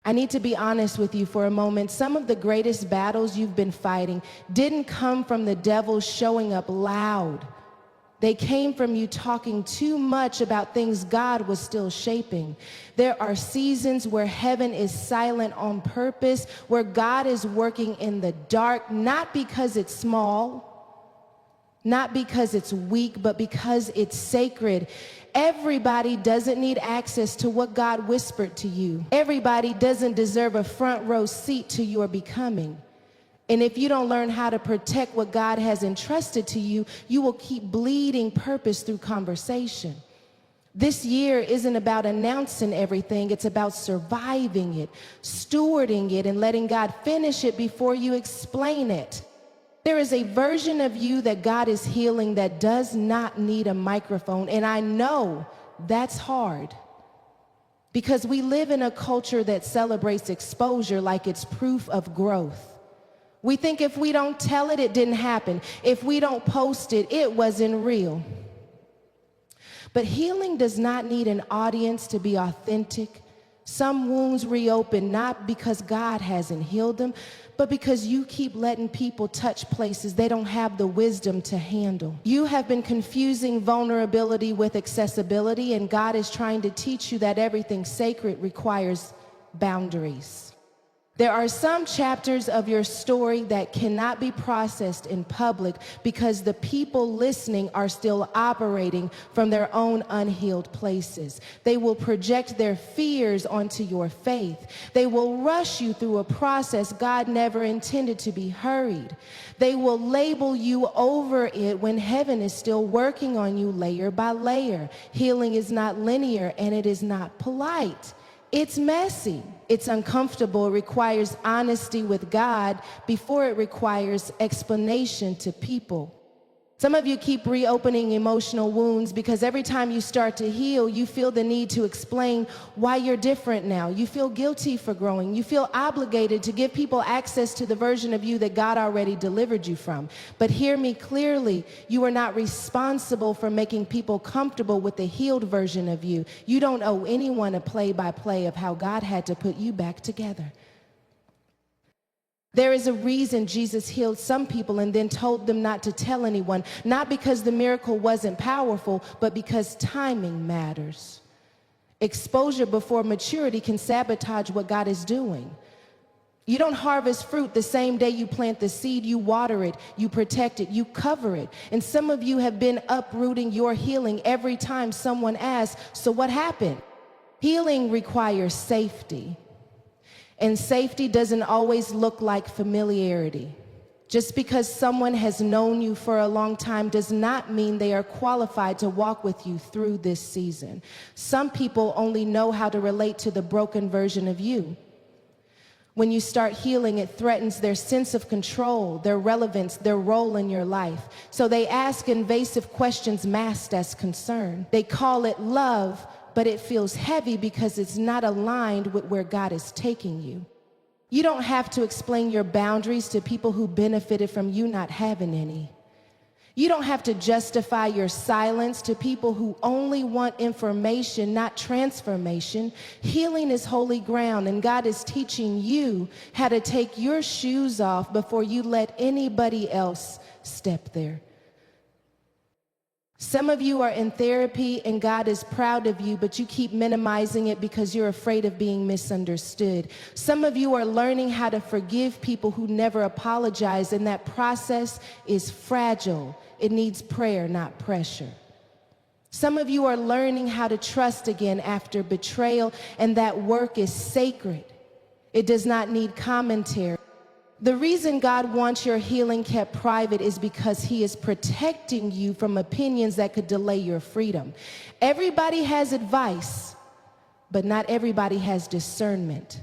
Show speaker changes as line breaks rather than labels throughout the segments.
I need to be honest with you for a moment. Some of the greatest battles you've been fighting didn't come from the devil showing up loud. They came from you talking too much about things God was still shaping. There are seasons where heaven is silent on purpose, where God is working in the dark, not because it's small, not because it's weak, but because it's sacred. Everybody doesn't need access to what God whispered to you. Everybody doesn't deserve a front row seat to your becoming. And if you don't learn how to protect what God has entrusted to you, you will keep bleeding purpose through conversation. This year isn't about announcing everything. It's about surviving it, stewarding it, and letting God finish it before you explain it. There is a version of you that God is healing that does not need a microphone. And I know that's hard because we live in a culture that celebrates exposure like it's proof of growth. We think if we don't tell it, it didn't happen. If we don't post it, it wasn't real. But healing does not need an audience to be authentic. Some wounds reopen not because God hasn't healed them, but because you keep letting people touch places they don't have the wisdom to handle. You have been confusing vulnerability with accessibility, and God is trying to teach you that everything sacred requires boundaries. There are some chapters of your story that cannot be processed in public because the people listening are still operating from their own unhealed places. They will project their fears onto your faith. They will rush you through a process God never intended to be hurried. They will label you over it when heaven is still working on you layer by layer. Healing is not linear and it is not polite. It's messy, it's uncomfortable, it requires honesty with God before it requires explanation to people. Some of you keep reopening emotional wounds because every time you start to heal, you feel the need to explain why you're different now. You feel guilty for growing. You feel obligated to give people access to the version of you that God already delivered you from. But hear me clearly, you are not responsible for making people comfortable with the healed version of you. You don't owe anyone a play-by-play of how God had to put you back together. There is a reason Jesus healed some people and then told them not to tell anyone, not because the miracle wasn't powerful, but because timing matters. Exposure before maturity can sabotage what God is doing. You don't harvest fruit the same day you plant the seed. You water it, you protect it, you cover it. And some of you have been uprooting your healing every time someone asks, so what happened? Healing requires safety. And safety doesn't always look like familiarity. Just because someone has known you for a long time does not mean they are qualified to walk with you through this season. Some people only know how to relate to the broken version of you. When you start healing, it threatens their sense of control, their relevance, their role in your life. So they ask invasive questions masked as concern. They call it love, but it feels heavy because it's not aligned with where God is taking you. You don't have to explain your boundaries to people who benefited from you not having any. You don't have to justify your silence to people who only want information, not transformation. Healing is holy ground, and God is teaching you how to take your shoes off before you let anybody else step there. Some of you are in therapy and God is proud of you, but you keep minimizing it because you're afraid of being misunderstood. Some of you are learning how to forgive people who never apologize, and that process is fragile. It needs prayer, not pressure. Some of you are learning how to trust again after betrayal, and that work is sacred. It does not need commentary. The reason God wants your healing kept private is because He is protecting you from opinions that could delay your freedom. Everybody has advice, but not everybody has discernment.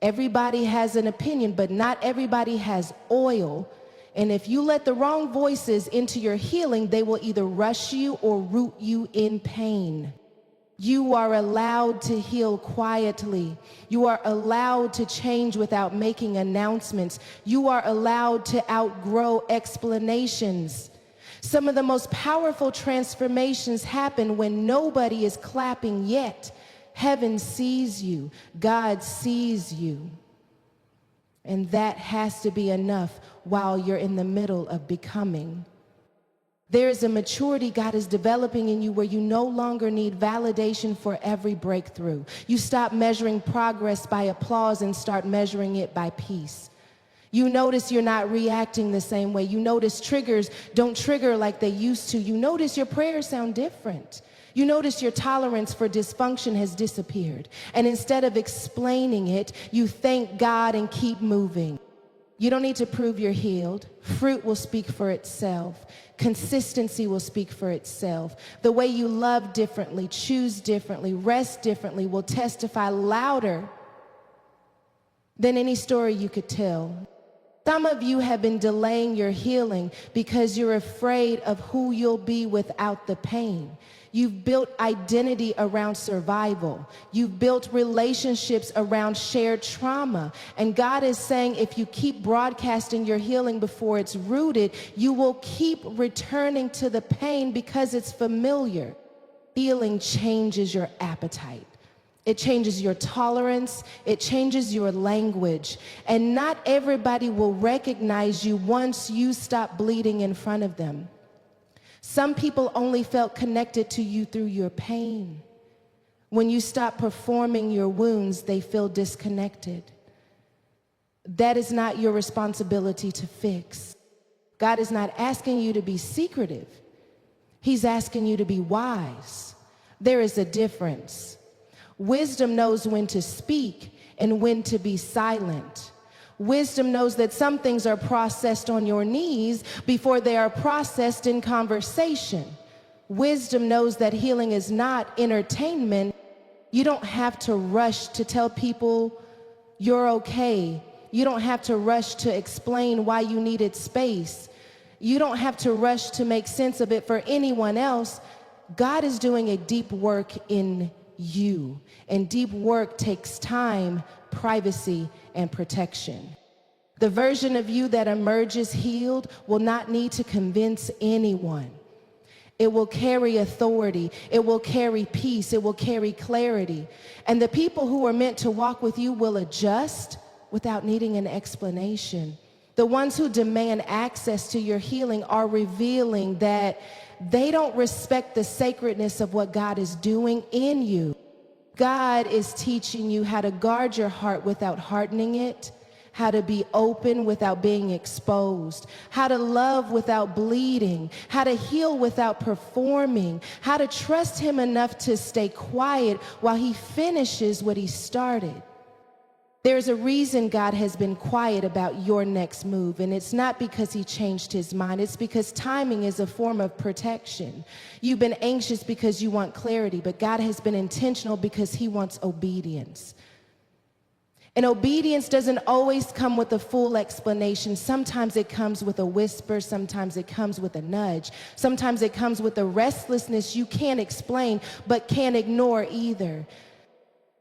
Everybody has an opinion, but not everybody has oil. And if you let the wrong voices into your healing, they will either rush you or root you in pain. You are allowed to heal quietly. You are allowed to change without making announcements. You are allowed to outgrow explanations. Some of the most powerful transformations happen when nobody is clapping yet. Heaven sees you. God sees you. And that has to be enough while you're in the middle of becoming. There is a maturity God is developing in you where you no longer need validation for every breakthrough. You stop measuring progress by applause and start measuring it by peace. You notice you're not reacting the same way. You notice triggers don't trigger like they used to. You notice your prayers sound different. You notice your tolerance for dysfunction has disappeared. And instead of explaining it, you thank God and keep moving. You don't need to prove you're healed. Fruit will speak for itself. Consistency will speak for itself. The way you love differently, choose differently, rest differently will testify louder than any story you could tell. Some of you have been delaying your healing because you're afraid of who you'll be without the pain. You've built identity around survival. You've built relationships around shared trauma. And God is saying if you keep broadcasting your healing before it's rooted, you will keep returning to the pain because it's familiar. Healing changes your appetite. It changes your tolerance. It changes your language. And not everybody will recognize you once you stop bleeding in front of them. Some people only felt connected to you through your pain. When you stop performing your wounds, they feel disconnected. That is not your responsibility to fix. God is not asking you to be secretive. He's asking you to be wise. There is a difference. Wisdom knows when to speak and when to be silent. Wisdom knows that some things are processed on your knees before they are processed in conversation. Wisdom knows that healing is not entertainment. You don't have to rush to tell people you're okay. You don't have to rush to explain why you needed space. You don't have to rush to make sense of it for anyone else. God is doing a deep work in you, and deep work takes time, privacy, and protection. The version of you that emerges healed will not need to convince anyone. It will carry authority. It will carry peace. It will carry clarity. And the people who are meant to walk with you will adjust without needing an explanation. The ones who demand access to your healing are revealing that they don't respect the sacredness of what God is doing in you. God is teaching you how to guard your heart without hardening it, how to be open without being exposed, how to love without bleeding, how to heal without performing, how to trust Him enough to stay quiet while He finishes what He started. There's a reason God has been quiet about your next move, and it's not because He changed His mind. It's because timing is a form of protection. You've been anxious because you want clarity, but God has been intentional because He wants obedience. And obedience doesn't always come with a full explanation. Sometimes it comes with a whisper. Sometimes it comes with a nudge. Sometimes it comes with a restlessness you can't explain, but can't ignore either.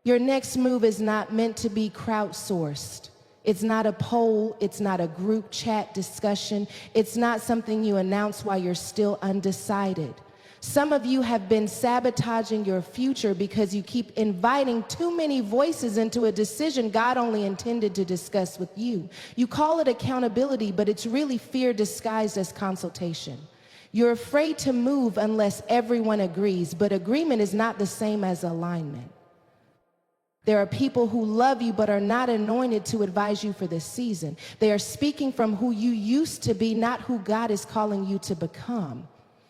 Your next move is not meant to be crowdsourced. It's not a poll. It's not a group chat discussion. It's not something you announce while you're still undecided. Some of you have been sabotaging your future because you keep inviting too many voices into a decision God only intended to discuss with you. You call it accountability, but it's really fear disguised as consultation. You're afraid to move unless everyone agrees, but agreement is not the same as alignment. There are people who love you but are not anointed to advise you for this season. They are speaking from who you used to be, not who God is calling you to become.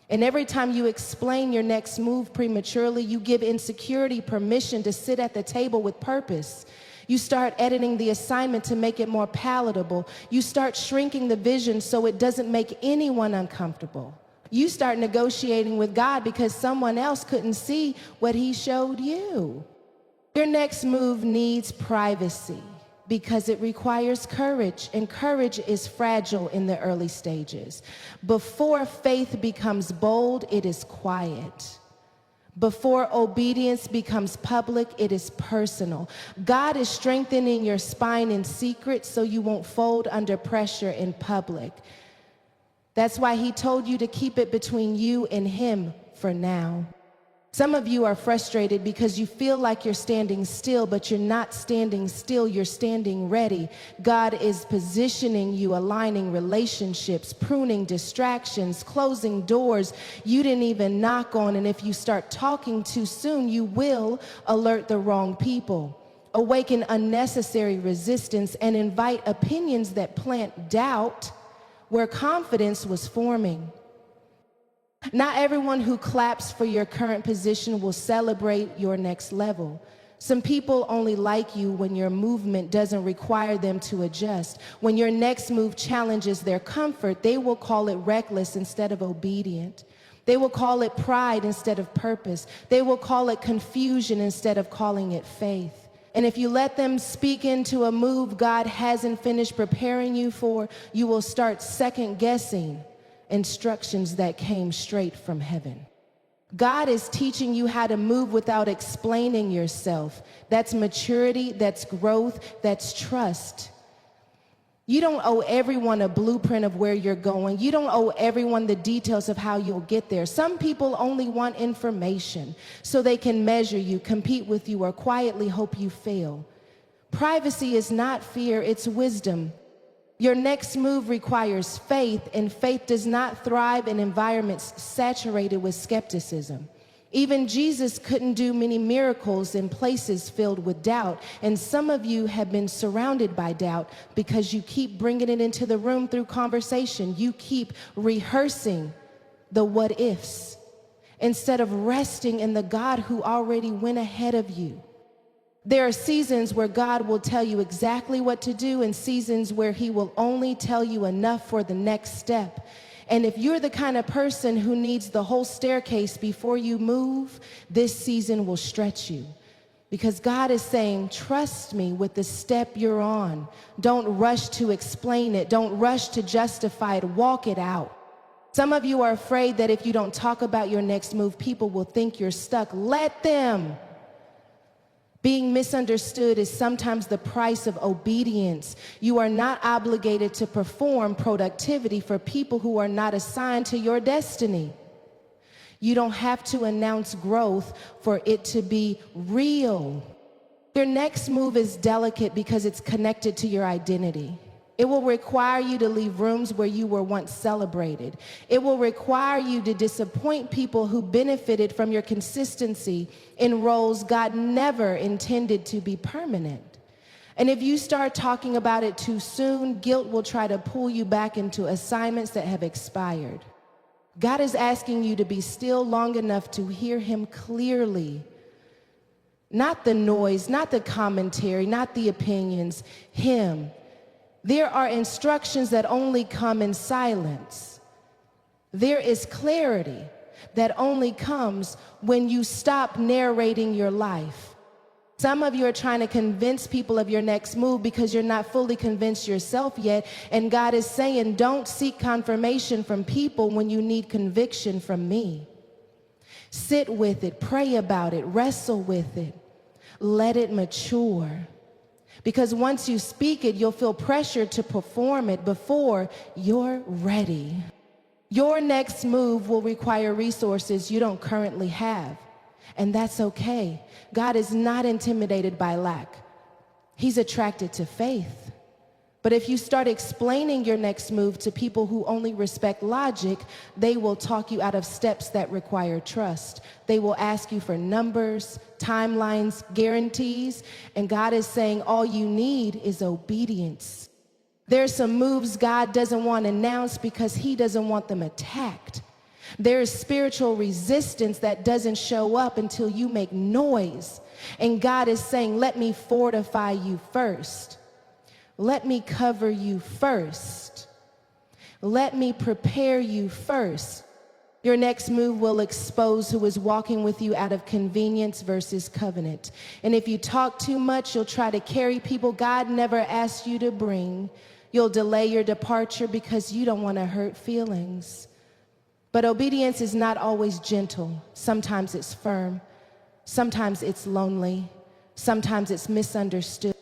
And every time you explain your next move prematurely, you give insecurity permission to sit at the table with purpose. You start editing the assignment to make it more palatable. You start shrinking the vision so it doesn't make anyone uncomfortable. You start negotiating with God because someone else couldn't see what He showed you. Your next move needs privacy because it requires courage, and courage is fragile in the early stages. Before faith becomes bold, it is quiet. Before obedience becomes public, it is personal. God is strengthening your spine in secret so you won't fold under pressure in public. That's why He told you to keep it between you and Him for now. Some of you are frustrated because you feel like you're standing still, but you're not standing still, you're standing ready. God is positioning you, aligning relationships, pruning distractions, closing doors you didn't even knock on. And if you start talking too soon, you will alert the wrong people, awaken unnecessary resistance, and invite opinions that plant doubt where confidence was forming. Not everyone who claps for your current position will celebrate your next level. Some people only like you when your movement doesn't require them to adjust. When your next move challenges their comfort, they will call it reckless instead of obedient. They will call it pride instead of purpose. They will call it confusion instead of calling it faith. And if you let them speak into a move God hasn't finished preparing you for, you will start second guessing instructions that came straight from heaven. God is teaching you how to move without explaining yourself. That's maturity, that's growth, that's trust. You don't owe everyone a blueprint of where you're going. You don't owe everyone the details of how you'll get there. Some people only want information so they can measure you, compete with you, or quietly hope you fail. Privacy is not fear, it's wisdom. Your next move requires faith, and faith does not thrive in environments saturated with skepticism. Even Jesus couldn't do many miracles in places filled with doubt, and some of you have been surrounded by doubt because you keep bringing it into the room through conversation. You keep rehearsing the what ifs instead of resting in the God who already went ahead of you. There are seasons where God will tell you exactly what to do and seasons where he will only tell you enough for the next step. And if you're the kind of person who needs the whole staircase before you move, this season will stretch you. Because God is saying, trust me with the step you're on. Don't rush to explain it. Don't rush to justify it. Walk it out. Some of you are afraid that if you don't talk about your next move, people will think you're stuck. Let them. Being misunderstood is sometimes the price of obedience. You are not obligated to perform productivity for people who are not assigned to your destiny. You don't have to announce growth for it to be real. Your next move is delicate because it's connected to your identity. It will require you to leave rooms where you were once celebrated. It will require you to disappoint people who benefited from your consistency in roles God never intended to be permanent. And if you start talking about it too soon, guilt will try to pull you back into assignments that have expired. God is asking you to be still long enough to hear him clearly. Not the noise, not the commentary, not the opinions, him. There are instructions that only come in silence. There is clarity that only comes when you stop narrating your life. Some of you are trying to convince people of your next move because you're not fully convinced yourself yet. And God is saying, don't seek confirmation from people when you need conviction from me. Sit with it, pray about it, wrestle with it, let it mature. Because once you speak it, you'll feel pressure to perform it before you're ready. Your next move will require resources you don't currently have, and that's okay. God is not intimidated by lack. He's attracted to faith. But if you start explaining your next move to people who only respect logic, they will talk you out of steps that require trust. They will ask you for numbers, timelines, guarantees, and God is saying all you need is obedience. There's some moves God doesn't want announced because he doesn't want them attacked. There is spiritual resistance that doesn't show up until you make noise. And God is saying, let me fortify you first. Let me cover you first. Let me prepare you first. Your next move will expose who is walking with you out of convenience versus covenant. And if you talk too much, you'll try to carry people God never asked you to bring. You'll delay your departure because you don't want to hurt feelings. But obedience is not always gentle. Sometimes it's firm. Sometimes it's lonely. Sometimes it's misunderstood.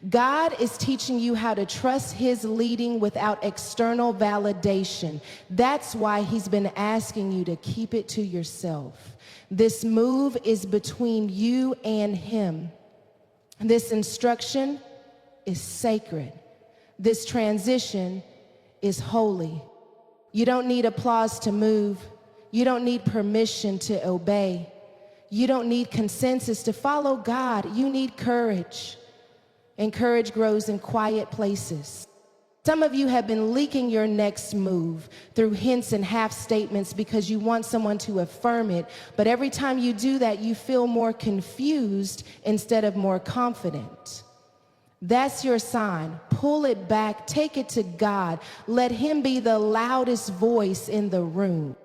God is teaching you how to trust his leading without external validation. That's why he's been asking you to keep it to yourself. This move is between you and him. This instruction is sacred. This transition is holy. You don't need applause to move. You don't need permission to obey. You don't need consensus to follow God. You need courage. And courage grows in quiet places. Some of you have been leaking your next move through hints and half statements because you want someone to affirm it. But every time you do that, you feel more confused instead of more confident. That's your sign. Pull it back, take it to God. Let him be the loudest voice in the room.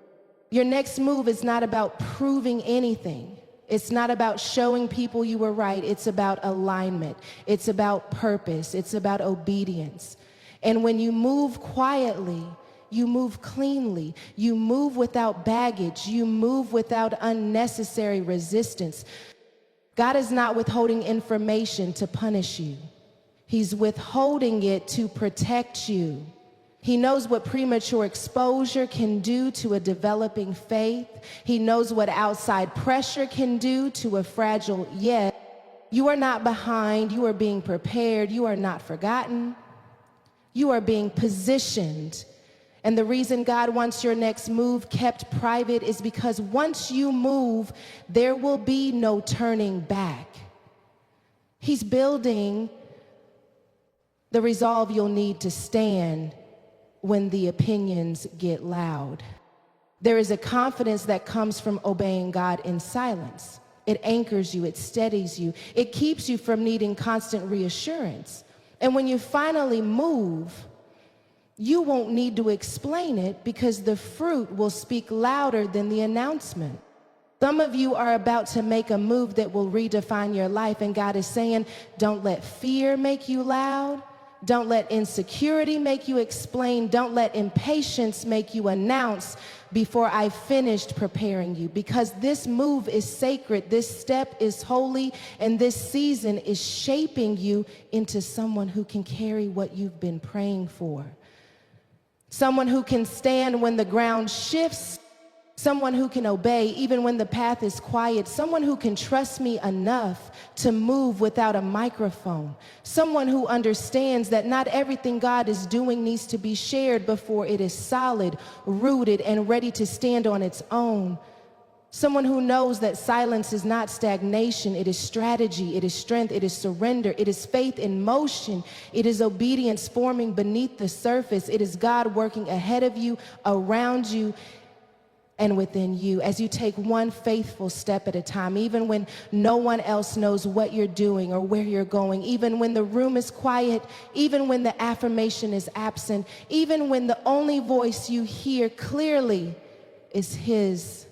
Your next move is not about proving anything. It's not about showing people you were right. It's about alignment. It's about purpose. It's about obedience. And when you move quietly, you move cleanly. You move without baggage. You move without unnecessary resistance. God is not withholding information to punish you. He's withholding it to protect you. He knows what premature exposure can do to a developing faith. He knows what outside pressure can do to a fragile yes. You are not behind. You are being prepared. You are not forgotten. You are being positioned. And the reason God wants your next move kept private is because once you move, there will be no turning back. He's building the resolve you'll need to stand when the opinions get loud. There is a confidence that comes from obeying God in silence. It anchors you, it steadies you, it keeps you from needing constant reassurance. And when you finally move, you won't need to explain it because the fruit will speak louder than the announcement. Some of you are about to make a move that will redefine your life, and God is saying, don't let fear make you loud. Don't let insecurity make you explain. Don't let impatience make you announce before I've finished preparing you. Because this move is sacred, this step is holy, and this season is shaping you into someone who can carry what you've been praying for. Someone who can stand when the ground shifts. Someone who can obey even when the path is quiet. Someone who can trust me enough to move without a microphone. Someone who understands that not everything God is doing needs to be shared before it is solid, rooted, and ready to stand on its own. Someone who knows that silence is not stagnation. It is strategy. It is strength. It is surrender. It is faith in motion. It is obedience forming beneath the surface. It is God working ahead of you, around you, and within you as you take one faithful step at a time, even when no one else knows what you're doing or where you're going, even when the room is quiet, even when the affirmation is absent, even when the only voice you hear clearly is his,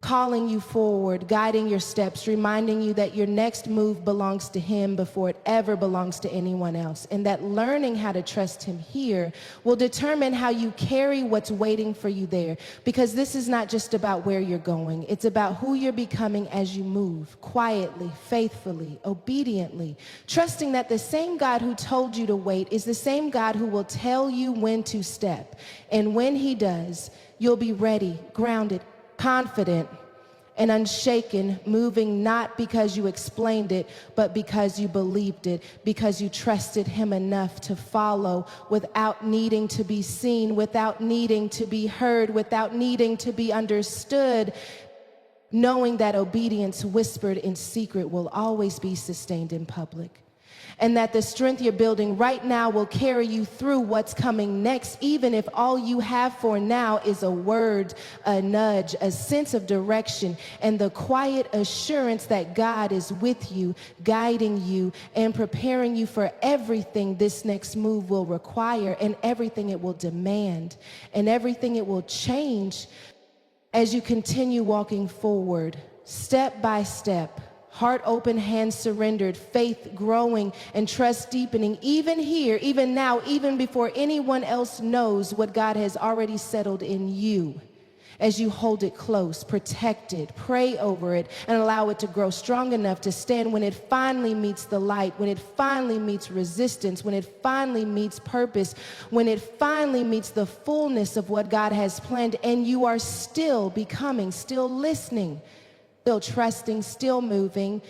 calling you forward, guiding your steps, reminding you that your next move belongs to him before it ever belongs to anyone else, and that learning how to trust him here will determine how you carry what's waiting for you there. Because this is not just about where you're going. It's about who you're becoming as you move, quietly, faithfully, obediently, trusting that the same God who told you to wait is the same God who will tell you when to step. And when he does, you'll be ready, grounded, confident, and unshaken, moving not because you explained it, but because you believed it, because you trusted him enough to follow without needing to be seen, without needing to be heard, without needing to be understood, knowing that obedience whispered in secret will always be sustained in public. And that the strength you're building right now will carry you through what's coming next, even if all you have for now is a word, a nudge, a sense of direction, and the quiet assurance that God is with you, guiding you, and preparing you for everything this next move will require, and everything it will demand, and everything it will change as you continue walking forward, step by step. Heart open, hands surrendered, faith growing, and trust deepening, even here, even now, even before anyone else knows what God has already settled in you. as you hold it close, protect it, pray over it, and allow it to grow strong enough to stand when it finally meets the light, when it finally meets resistance, when it finally meets purpose, when it finally meets the fullness of what God has planned, and you are still becoming, still listening, still trusting, still moving,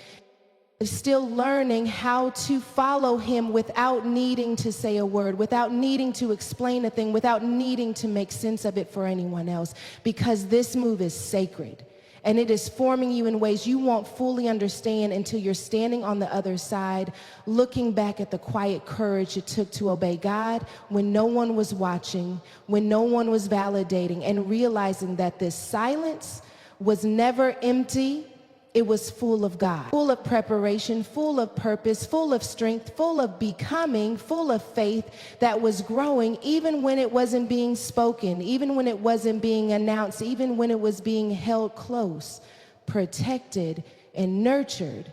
still learning how to follow him without needing to say a word, without needing to explain a thing, without needing to make sense of it for anyone else, because this move is sacred and it is forming you in ways you won't fully understand until you're standing on the other side, looking back at the quiet courage it took to obey God when no one was watching, when no one was validating, and realizing that this silence was never empty. It was full of God, full of preparation, full of purpose, full of strength, full of becoming, full of faith that was growing even when it wasn't being spoken, even when it wasn't being announced, even when it was being held close, protected and nurtured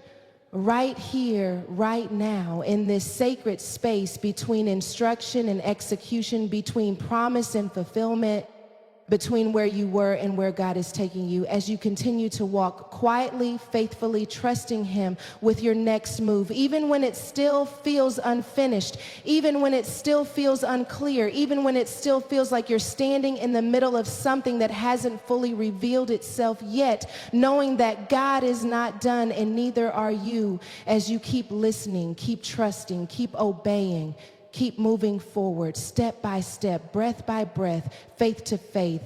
right here, right now, in this sacred space between instruction and execution, between promise and fulfillment, between where you were and where God is taking you, as you continue to walk quietly, faithfully, trusting him with your next move, even when it still feels unfinished, even when it still feels unclear, even when it still feels like you're standing in the middle of something that hasn't fully revealed itself yet, knowing that God is not done and neither are you, as you keep listening, keep trusting, keep obeying, keep moving forward, step by step, breath by breath, faith to faith,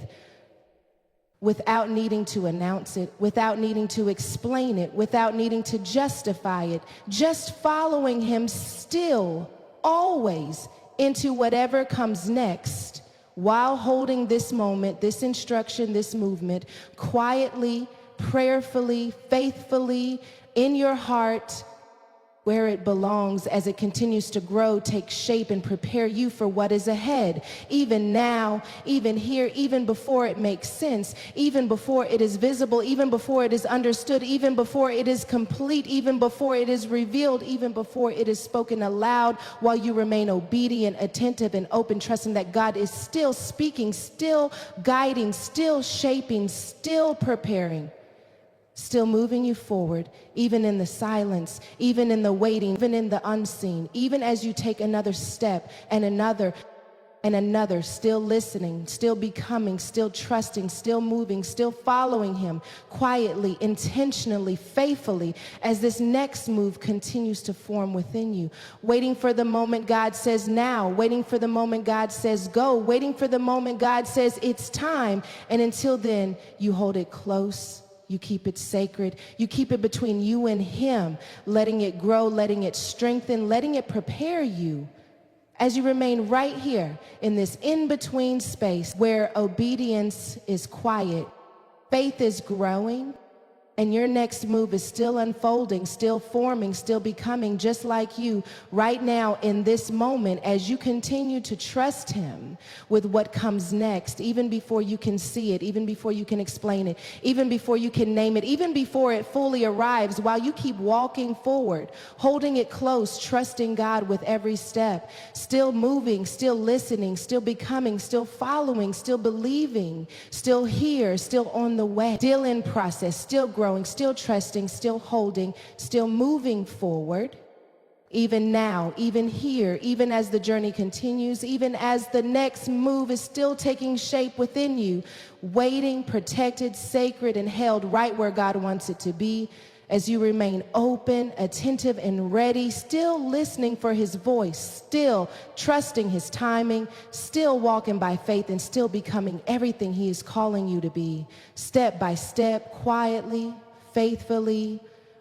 without needing to announce it, without needing to explain it, without needing to justify it, just following him still, always, into whatever comes next, while holding this moment, this instruction, this movement, quietly, prayerfully, faithfully, in your heart, where it belongs, as it continues to grow, take shape, and prepare you for what is ahead. Even now, even here, even before it makes sense, even before it is visible, even before it is understood, even before it is complete, even before it is revealed, even before it is spoken aloud, while you remain obedient, attentive, and open, trusting that God is still speaking, still guiding, still shaping, still preparing, still moving you forward, even in the silence, even in the waiting, even in the unseen, even as you take another step and another and another, still listening, still becoming, still trusting, still moving, still following him quietly, intentionally, faithfully, as this next move continues to form within you, waiting for the moment God says now, waiting for the moment God says go, waiting for the moment God says it's time. And until then, you hold it close. You keep it sacred. You keep it between you and him, letting it grow, letting it strengthen, letting it prepare you as you remain right here in this in-between space where obedience is quiet, faith is growing, and your next move is still unfolding, still forming, still becoming, just like you right now in this moment, as you continue to trust him with what comes next, even before you can see it, even before you can explain it, even before you can name it, even before it fully arrives, while you keep walking forward, holding it close, trusting God with every step, still moving, still listening, still becoming, still following, still believing, still here, still on the way, still in process, still growing, still trusting, still holding, still moving forward, even now, even here, even as the journey continues, even as the next move is still taking shape within you, waiting, protected, sacred, and held right where God wants it to be, as you remain open, attentive, and ready, still listening for his voice, still trusting his timing, still walking by faith, and still becoming everything he is calling you to be, step by step, quietly, faithfully,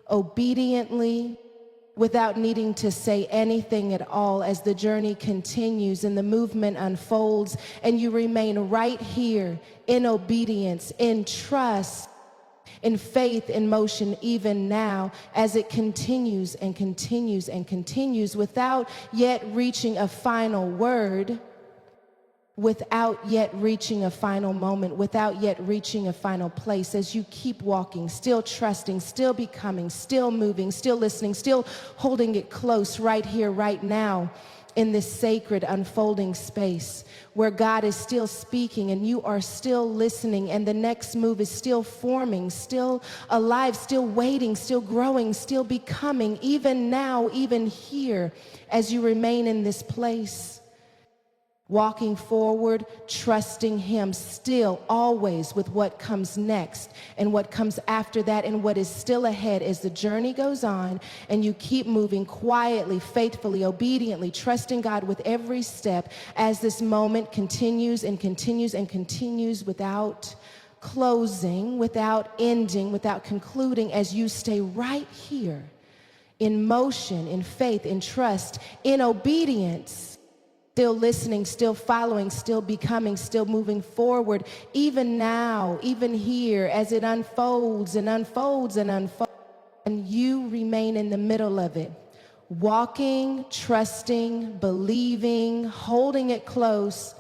obediently, without needing to say anything at all, as the journey continues and the movement unfolds, and you remain right here in obedience, in trust, in faith, in motion, even now, as it continues and continues and continues, without yet reaching a final word, without yet reaching a final moment, without yet reaching a final place, as you keep walking, still trusting, still becoming, still moving, still listening, still holding it close right here, right now, in this sacred unfolding space where God is still speaking and you are still listening, and the next move is still forming, still alive, still waiting, still growing, still becoming, even now, even here, as you remain in this place. Walking forward, trusting Him still, always, with what comes next and what comes after that and what is still ahead as the journey goes on, and you keep moving quietly, faithfully, obediently, trusting God with every step as this moment continues and continues and continues without closing, without ending, without concluding, as you stay right here in motion, in faith, in trust, in obedience. Still listening, still following, still becoming, still moving forward, even now, even here, as it unfolds and unfolds and unfolds, and you remain in the middle of it, walking, trusting, believing, holding it close,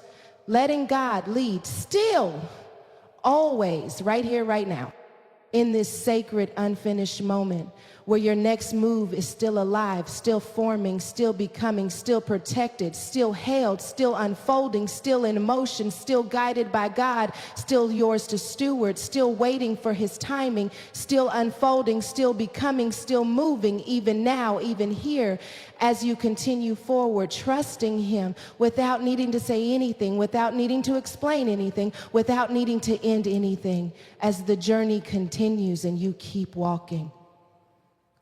letting God lead, still, always, right here, right now, in this sacred, unfinished moment, where your next move is still alive, still forming, still becoming, still protected, still held, still unfolding, still in motion, still guided by God, still yours to steward, still waiting for His timing, still unfolding, still becoming, still moving, even now, even here, as you continue forward, trusting Him without needing to say anything, without needing to explain anything, without needing to end anything, as the journey continues and you keep walking.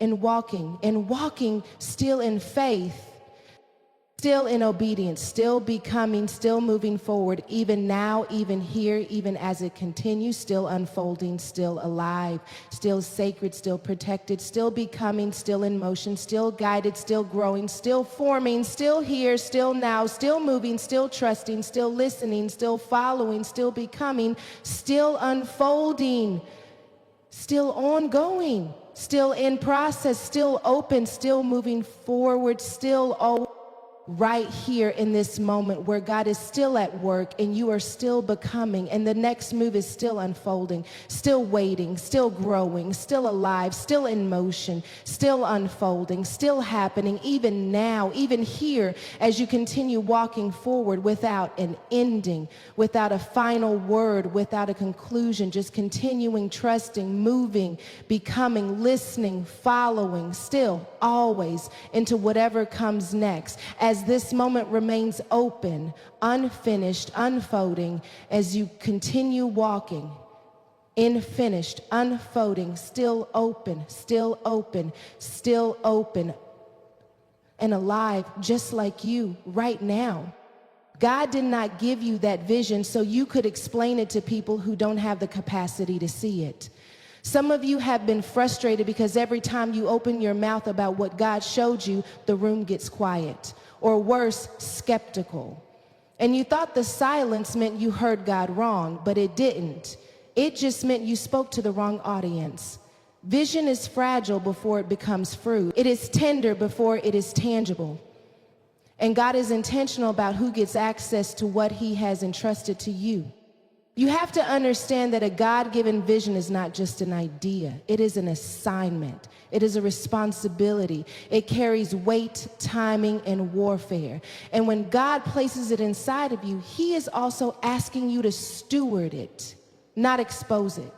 And walking still in faith, still in obedience, still becoming, still moving forward, even now, even here, even as it continues, still unfolding, still alive, still sacred, still protected, still becoming, still in motion, still guided, still growing, still forming, still here, still now, still moving, still trusting, still listening, still following, still becoming, still unfolding, still ongoing, still in process, still open, still moving forward, still all right here in this moment where God is still at work and you are still becoming, and the next move is still unfolding, still waiting, still growing, still alive, still in motion, still unfolding, still happening, even now, even here, as you continue walking forward without an ending, without a final word, without a conclusion, just continuing, trusting, moving, becoming, listening, following, still, always, into whatever comes next, as this moment remains open, unfinished, unfolding, as you continue walking, unfinished, unfolding, still open, still open, still open, and alive, just like you right now. God did not give you that vision so you could explain it to people who don't have the capacity to see it. Some of you have been frustrated because every time you open your mouth about what God showed you, the room gets quiet, or worse, skeptical. And you thought the silence meant you heard God wrong, but it didn't. It just meant you spoke to the wrong audience. Vision is fragile before it becomes fruit. It is tender before it is tangible. And God is intentional about who gets access to what He has entrusted to you. You have to understand that a God-given vision is not just an idea. It is an assignment. It is a responsibility. It carries weight, timing, and warfare. And when God places it inside of you, He is also asking you to steward it, not expose it.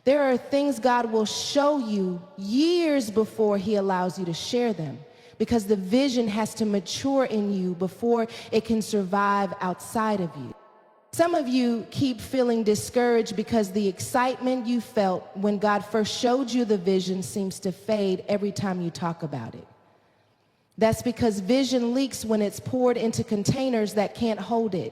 There are things God will show you years before He allows you to share them, because the vision has to mature in you before it can survive outside of you. Some of you keep feeling discouraged because the excitement you felt when God first showed you the vision seems to fade every time you talk about it. That's because vision leaks when it's poured into containers that can't hold it.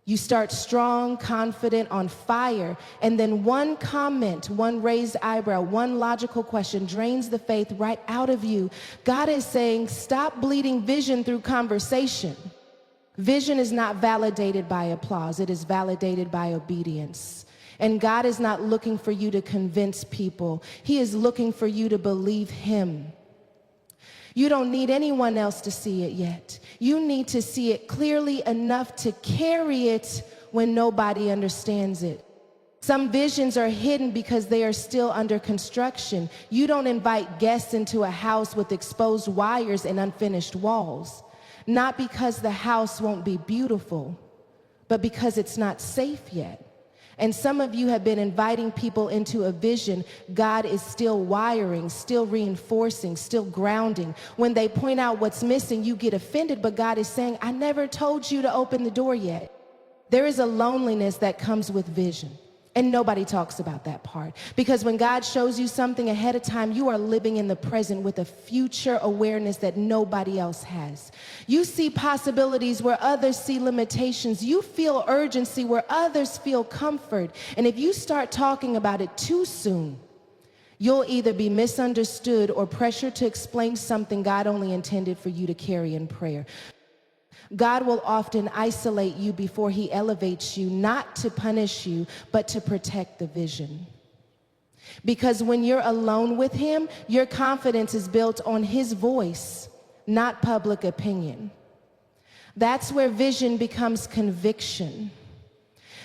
You start strong, confident, on fire, and then one comment, one raised eyebrow, one logical question drains the faith right out of you. God is saying, stop bleeding vision through conversation. Vision is not validated by applause. It is validated by obedience. And God is not looking for you to convince people. He is looking for you to believe Him. You don't need anyone else to see it yet. You need to see it clearly enough to carry it when nobody understands it. Some visions are hidden because they are still under construction. You don't invite guests into a house with exposed wires and unfinished walls, not because the house won't be beautiful, but because it's not safe yet. And some of you have been inviting people into a vision God is still wiring, still reinforcing, still grounding. When they point out what's missing, you get offended, but God is saying, I never told you to open the door yet. There is a loneliness that comes with vision. And nobody talks about that part. Because when God shows you something ahead of time, you are living in the present with a future awareness that nobody else has. You see possibilities where others see limitations. You feel urgency where others feel comfort. And if you start talking about it too soon, you'll either be misunderstood or pressured to explain something God only intended for you to carry in prayer. God will often isolate you before he elevates you, not to punish you, but to protect the vision. Because when you're alone with him, your confidence is built on his voice, not public opinion. That's where vision becomes conviction.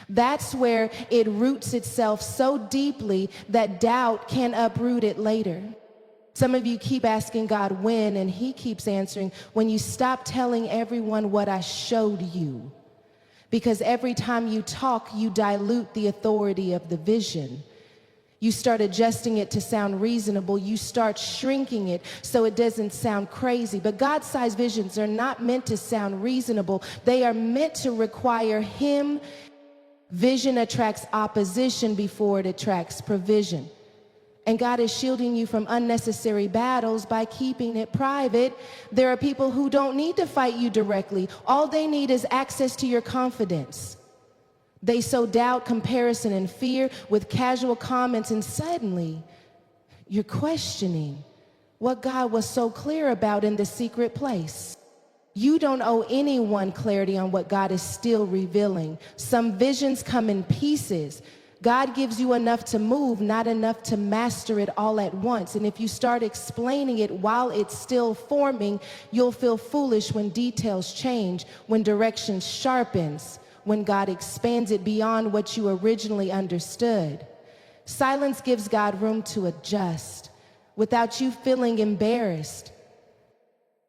That's where it roots itself so deeply that doubt can uproot it later. Some of you keep asking God when, and he keeps answering, when you stop telling everyone what I showed you. Because every time you talk, you dilute the authority of the vision. You start adjusting it to sound reasonable. You start shrinking it so it doesn't sound crazy. But God-sized visions are not meant to sound reasonable. They are meant to require him. Vision attracts opposition before it attracts provision. And God is shielding you from unnecessary battles by keeping it private. There are people who don't need to fight you directly. All they need is access to your confidence. They sow doubt, comparison, and fear with casual comments, and suddenly you're questioning what God was so clear about in the secret place. You don't owe anyone clarity on what God is still revealing. Some visions come in pieces. God gives you enough to move, not enough to master it all at once. And if you start explaining it while it's still forming, you'll feel foolish when details change, when direction sharpens, when God expands it beyond what you originally understood. Silence gives God room to adjust without you feeling embarrassed.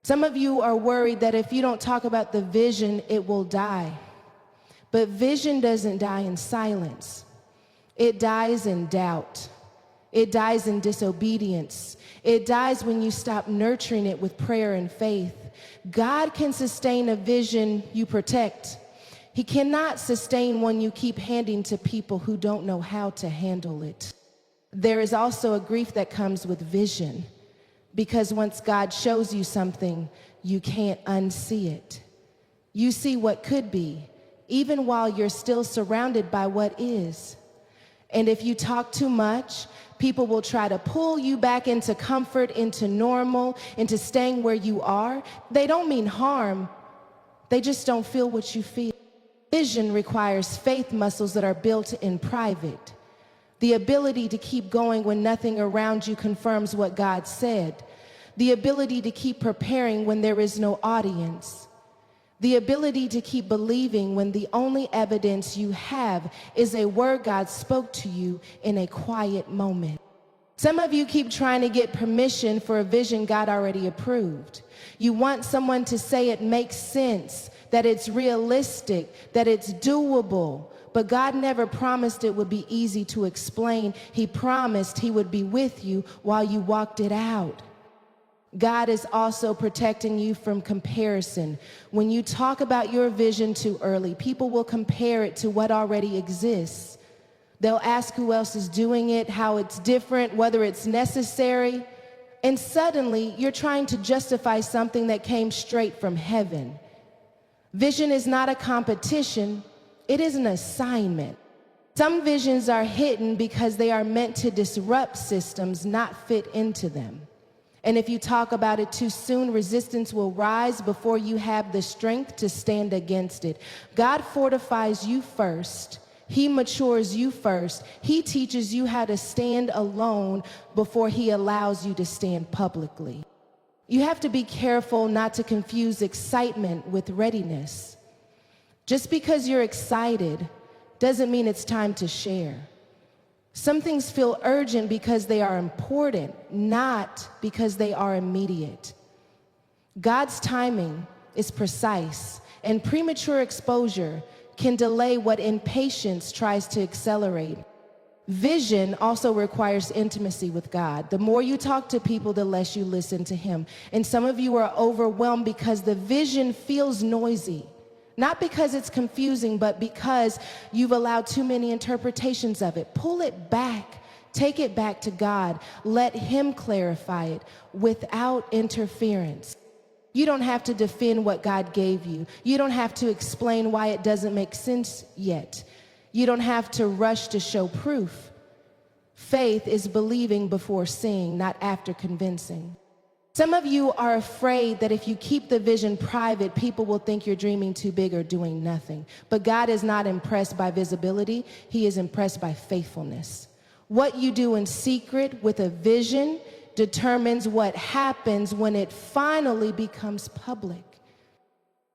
Some of you are worried that if you don't talk about the vision, it will die. But vision doesn't die in silence. It dies in doubt. It dies in disobedience. It dies when you stop nurturing it with prayer and faith. God can sustain a vision you protect. He cannot sustain one you keep handing to people who don't know how to handle it. There is also a grief that comes with vision, because once God shows you something, you can't unsee it. You see what could be, even while you're still surrounded by what is. And if you talk too much, people will try to pull you back into comfort, into normal, into staying where you are. They don't mean harm. They just don't feel what you feel. Vision requires faith muscles that are built in private. The ability to keep going when nothing around you confirms what God said. The ability to keep preparing when there is no audience. The ability to keep believing when the only evidence you have is a word God spoke to you in a quiet moment. Some of you keep trying to get permission for a vision God already approved. You want someone to say it makes sense, that it's realistic, that it's doable. But God never promised it would be easy to explain. He promised he would be with you while you walked it out. God is also protecting you from comparison. When you talk about your vision too early, people will compare it to what already exists. They'll ask who else is doing it, how it's different, whether it's necessary. And suddenly, you're trying to justify something that came straight from heaven. Vision is not a competition. It is an assignment. Some visions are hidden because they are meant to disrupt systems, not fit into them. And if you talk about it too soon, resistance will rise before you have the strength to stand against it. God fortifies you first. He matures you first. He teaches you how to stand alone before he allows you to stand publicly. You have to be careful not to confuse excitement with readiness. Just because you're excited doesn't mean it's time to share. Some things feel urgent because they are important, not because they are immediate. God's timing is precise, and premature exposure can delay what impatience tries to accelerate. Vision also requires intimacy with God. The more you talk to people, the less you listen to Him. And some of you are overwhelmed because the vision feels noisy. Not because it's confusing, but because you've allowed too many interpretations of it. Pull it back. Take it back to God. Let Him clarify it without interference. You don't have to defend what God gave you. You don't have to explain why it doesn't make sense yet. You don't have to rush to show proof. Faith is believing before seeing, not after convincing. Some of you are afraid that if you keep the vision private, people will think you're dreaming too big or doing nothing. But God is not impressed by visibility. He is impressed by faithfulness. What you do in secret with a vision determines what happens when it finally becomes public.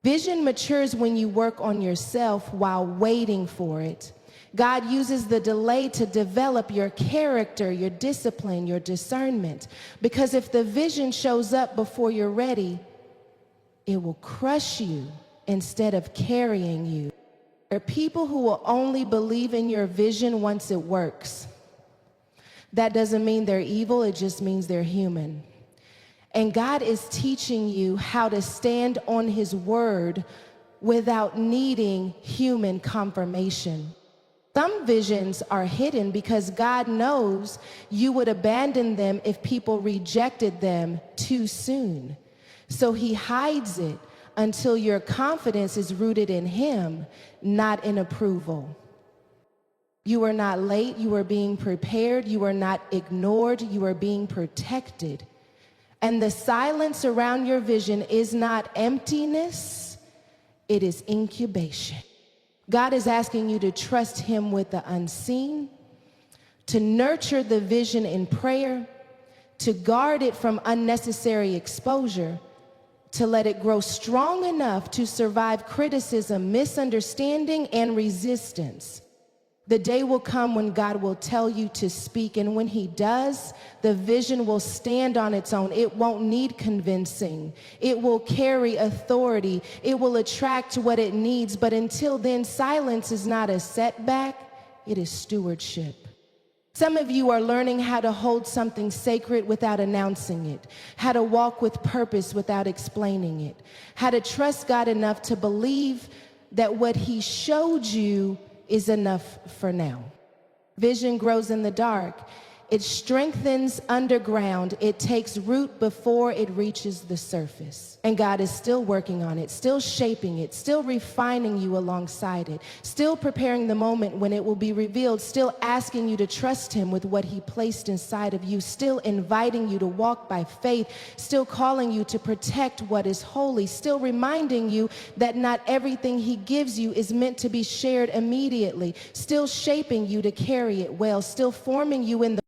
Vision matures when you work on yourself while waiting for it. God uses the delay to develop your character, your discipline, your discernment. Because if the vision shows up before you're ready, it will crush you instead of carrying you. There are people who will only believe in your vision once it works. That doesn't mean they're evil, it just means they're human. And God is teaching you how to stand on His word without needing human confirmation. Some visions are hidden because God knows you would abandon them if people rejected them too soon. So He hides it until your confidence is rooted in Him, not in approval. You are not late, you are being prepared, you are not ignored, you are being protected. And the silence around your vision is not emptiness, it is incubation. God is asking you to trust Him with the unseen, to nurture the vision in prayer, to guard it from unnecessary exposure, to let it grow strong enough to survive criticism, misunderstanding, and resistance. The day will come when God will tell you to speak, and when He does, the vision will stand on its own. It won't need convincing. It will carry authority. It will attract what it needs, but until then, silence is not a setback, it is stewardship. Some of you are learning how to hold something sacred without announcing it, how to walk with purpose without explaining it, how to trust God enough to believe that what He showed you is enough for now. Vision grows in the dark. It strengthens underground. It takes root before it reaches the surface. And God is still working on it, still shaping it, still refining you alongside it, still preparing the moment when it will be revealed, still asking you to trust Him with what He placed inside of you, still inviting you to walk by faith, still calling you to protect what is holy, still reminding you that not everything He gives you is meant to be shared immediately, still shaping you to carry it well, still forming you in the